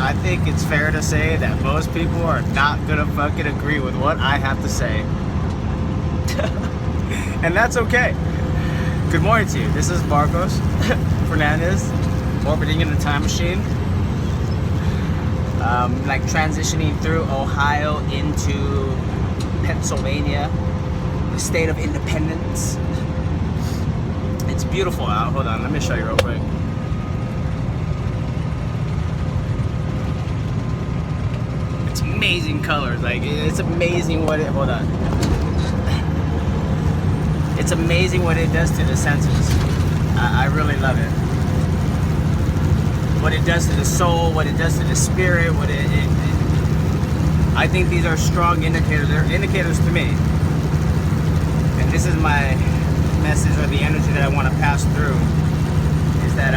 I think it's fair to say that most people are not gonna fucking agree with what I have to say. And that's okay. Good morning to you. This is Marcos Fernandez, orbiting in a time machine. Like transitioning through Ohio into Pennsylvania, the state of independence. It's beautiful out. Hold on, let me show you real quick. It's amazing colors. Like, it's amazing what it. Hold on. It's amazing what it does to the senses. I really love it. What it does to the soul, what it does to the spirit, I think these are strong indicators. They're indicators to me. And this is my message, or the energy that I want to pass through, is that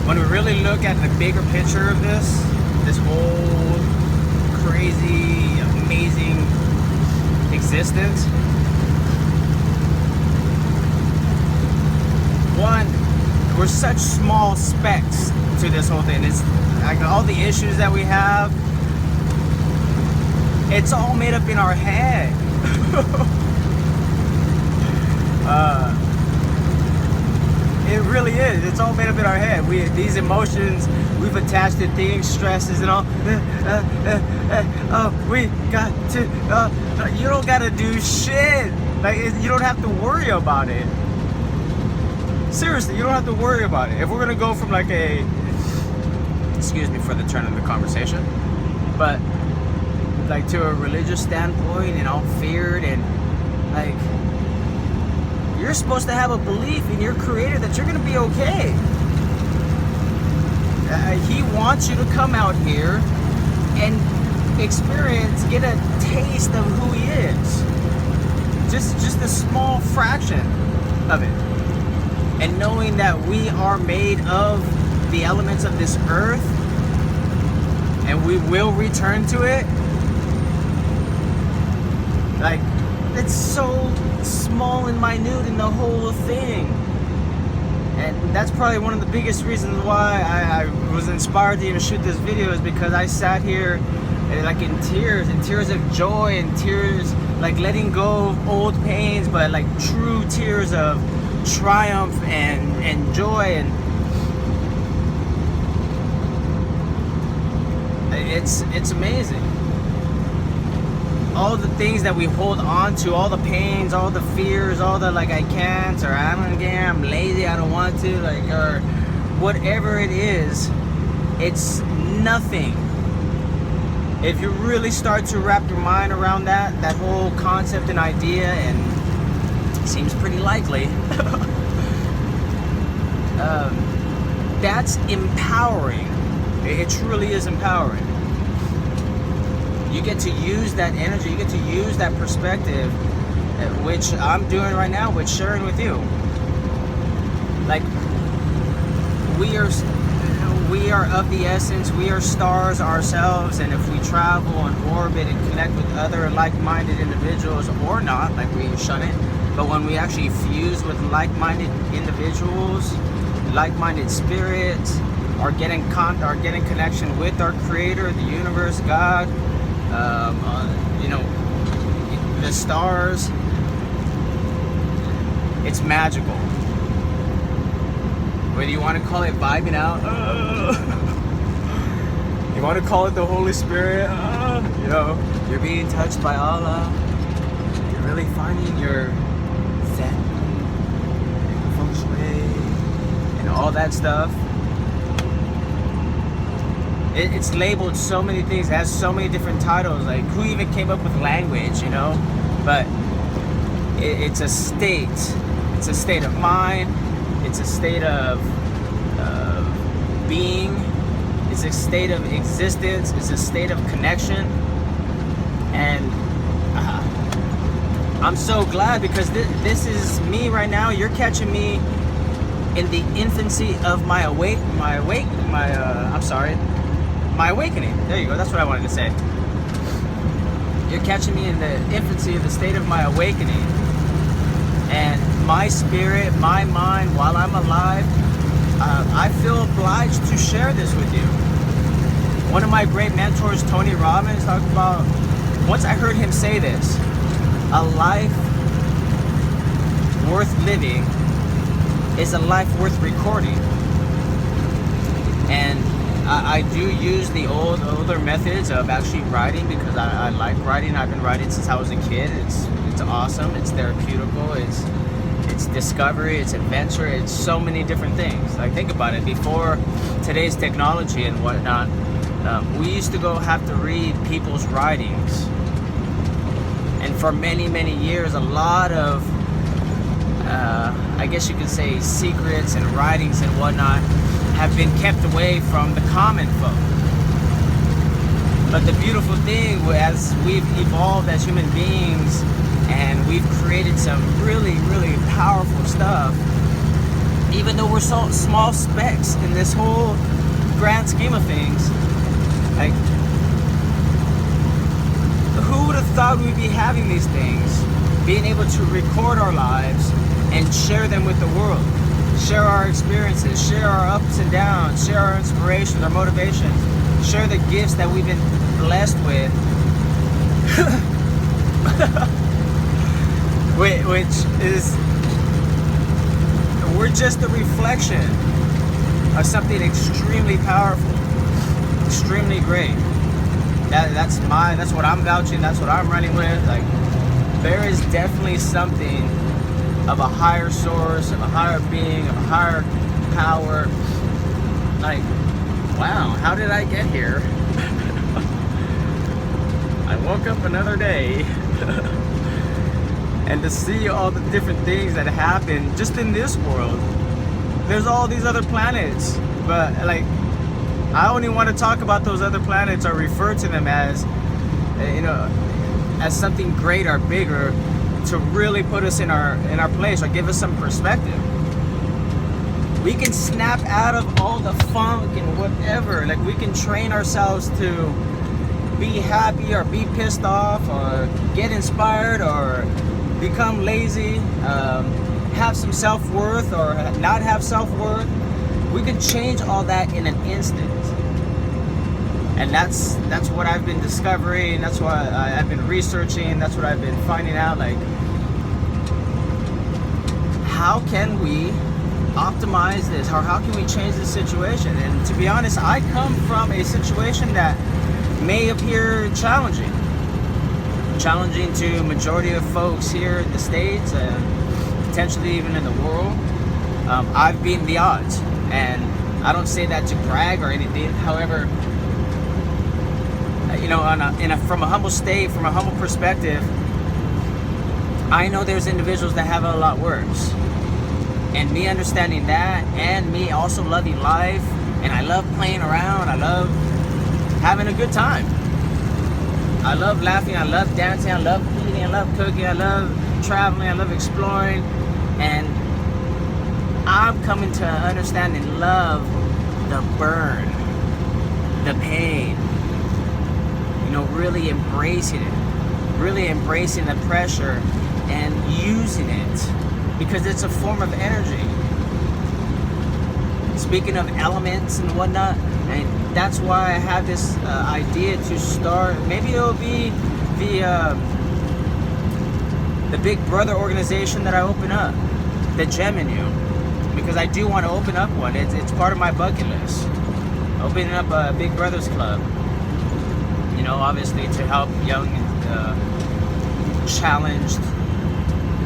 when we really look at the bigger picture of this whole crazy, amazing existence, one, we're such small specks to this whole thing. It's like all the issues that we have, it's all made up in our head. It really is. It's all made up in our head. These emotions we've attached to things, stresses and all. We got to. You don't gotta do shit. Like, you don't have to worry about it. Seriously, you don't have to worry about it. If we're gonna go from like a, excuse me for the turn of the conversation, but like to a religious standpoint and all feared, and like, you're supposed to have a belief in your creator that you're gonna be okay. He wants you to come out here and experience, get a taste of who he is. Just a small fraction of it. And knowing that we are made of the elements of this earth, and we will return to it. Like, it's so small and minute in the whole thing. And that's probably one of the biggest reasons why I was inspired to even shoot this video, is because I sat here like in tears of joy, and tears like letting go of old pains, but like true tears of triumph and joy. And it's amazing. All the things that we hold on to, all the pains, all the fears, all the like, I can't, or I'm lazy, I don't want to, like, or whatever it is, it's nothing. If you really start to wrap your mind around that whole concept and idea, and it seems pretty likely, that's empowering. It truly is empowering. You get to use that energy, you get to use that perspective, which I'm doing right now with sharing with you. Like, we are of the essence, we are stars ourselves, and if we travel and orbit and connect with other like-minded individuals, or not, like, we shun it, but when we actually fuse with like-minded individuals, like-minded spirits, are getting connection with our creator, the universe, God, the stars, it's magical. Whether you want to call it vibing out, you want to call it the Holy Spirit, you're being touched by Allah, you're really finding your Zen, feng shui, and all that stuff. It's labeled so many things, it has so many different titles. Like, who even came up with language, But it's a state. It's a state of mind. It's a state of being. It's a state of existence. It's a state of connection. And I'm so glad, because this is me right now. You're catching me in the infancy of my awakening. There you go. That's what I wanted to say. You're catching me in the infancy of the state of my awakening. And my spirit, my mind, while I'm alive, I feel obliged to share this with you. One of my great mentors, Tony Robbins, talked about, once I heard him say this, a life worth living is a life worth recording. And I do use the older methods of actually writing because I like writing. I've been writing since I was a kid. It's awesome. It's therapeutical. It's discovery. It's adventure. It's so many different things. Like, think about it. Before today's technology and whatnot, we used to go have to read people's writings. And for many, many years, a lot of, I guess you could say, secrets and writings and whatnot have been kept away from the common folk. But the beautiful thing, as we've evolved as human beings and we've created some really, really powerful stuff, even though we're so small specks in this whole grand scheme of things, like, who would have thought we'd be having these things, being able to record our lives and share them with the world, share our experiences, share our ups and downs, share our inspirations, our motivations, share the gifts that we've been blessed with, which is, we're just a reflection of something extremely powerful, extremely great. That's what I'm vouching. That's what I'm running with. Like, there is definitely something of a higher source, of a higher being, of a higher power. Like, wow, how did I get here? I woke up another day, and to see all the different things that happen just in this world. There's all these other planets, but like, I only want to talk about those other planets or refer to them as, as something greater, bigger, to really put us in our place or give us some perspective. We can snap out of all the funk and whatever. Like, we can train ourselves to be happy or be pissed off or get inspired or become lazy, have some self-worth or not have self-worth. We can change all that in an instant. And that's what I've been discovering. That's what I've been researching. That's what I've been finding out. Like, how can we optimize this, or how can we change this situation? And to be honest, I come from a situation that may appear challenging to majority of folks here in the States and potentially even in the world. I've beaten the odds, and I don't say that to brag or anything. However, from a humble state, from a humble perspective, I know there's individuals that have it a lot worse. And me understanding that, and me also loving life, and I love playing around, I love having a good time. I love laughing, I love dancing, I love eating, I love cooking, I love traveling, I love exploring. And I'm coming to understand and love the burn, the pain, really embracing it, really embracing the pressure and using it, because it's a form of energy. Speaking of elements and whatnot, and that's why I have this idea to start. Maybe it'll be the Big Brother organization that I open up, the Gem in You, because I do want to open up one. It's part of my bucket list. Opening up a Big Brothers Club. Obviously to help young, challenged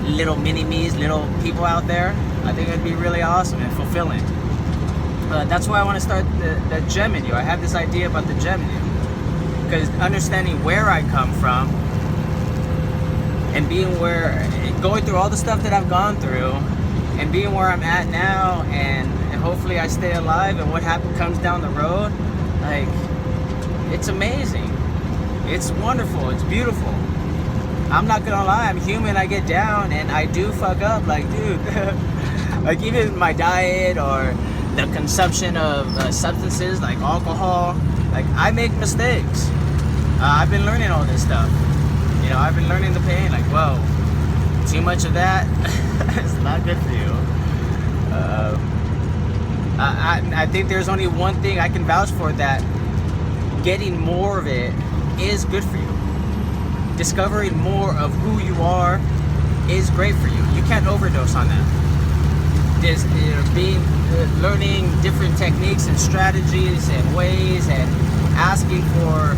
little mini-me's, little people out there. I think it'd be really awesome and fulfilling. That's why I want to start the Gem in You. I have this idea about the Gem in You, because understanding where I come from and going through all the stuff that I've gone through and being where I'm at now, and hopefully I stay alive, and what comes down the road, like, it's amazing. It's wonderful. It's beautiful. I'm not gonna lie, I'm human. I get down and I do fuck up. Like, dude, like, even my diet or the consumption of substances like alcohol, like, I make mistakes. I've been learning all this stuff. I've been learning the pain. Like, whoa, too much of that is not good for you. I think there's only one thing I can vouch for, that getting more of it is good for you. Discovering more of who you are is great for you. You can't overdose on that. Learning different techniques and strategies and ways, and asking for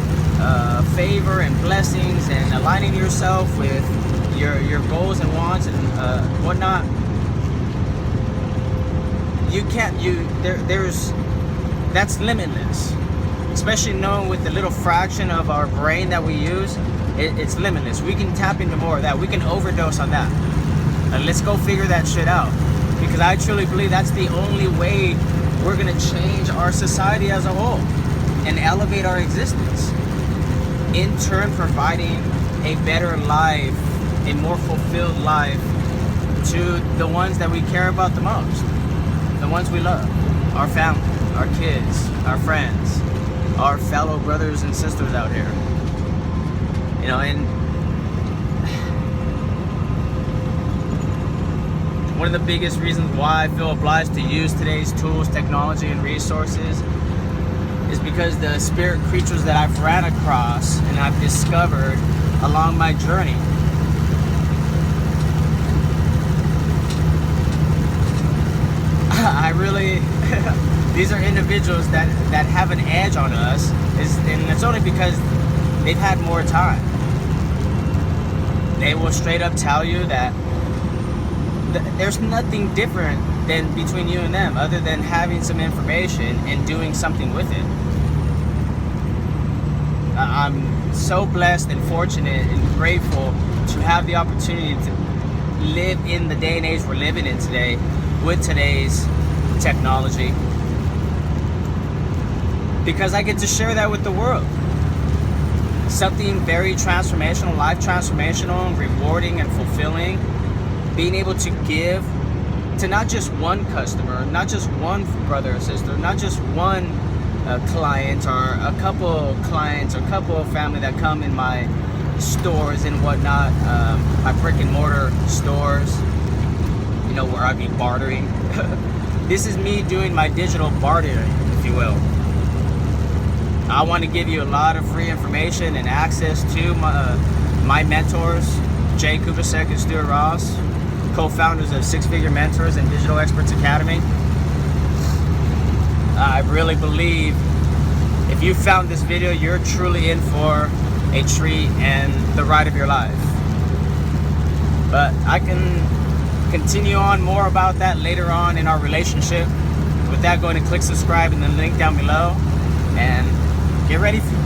favor and blessings, and aligning yourself with your goals and wants and whatnot. You can't. That's limitless. Especially knowing with the little fraction of our brain that we use, it's limitless. We can tap into more of that. We can overdose on that. Let's go figure that shit out. Because I truly believe that's the only way we're going to change our society as a whole and elevate our existence. In turn, providing a better life, a more fulfilled life to the ones that we care about the most. The ones we love. Our family, our kids, our friends, our fellow brothers and sisters out here. You know, and one of the biggest reasons why I feel obliged to use today's tools, technology, and resources is because the spirit creatures that I've ran across and I've discovered along my journey. I really, these are individuals that have an edge on us, and it's only because they've had more time. They will straight up tell you that there's nothing different than between you and them, other than having some information and doing something with it. I'm so blessed and fortunate and grateful to have the opportunity to live in the day and age we're living in today with today's technology, because I get to share that with the world. Something very transformational, life transformational, rewarding and fulfilling. Being able to give to not just one customer, not just one brother or sister, not just one client or a couple clients or a couple of family that come in my stores and whatnot, my brick and mortar stores, you know, where I be bartering. This is me doing my digital bartering, if you will. I want to give you a lot of free information and access to my mentors, Jay Kubasek and Stuart Ross, co-founders of Six Figure Mentors and Digital Experts Academy. I really believe if you found this video, you're truly in for a treat and the ride of your life. But I can continue on more about that later on in our relationship. With that, go ahead and click subscribe in the link down below and get ready for,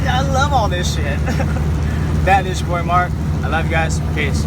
I love all this shit. That is your boy Mark. I love you guys. Peace.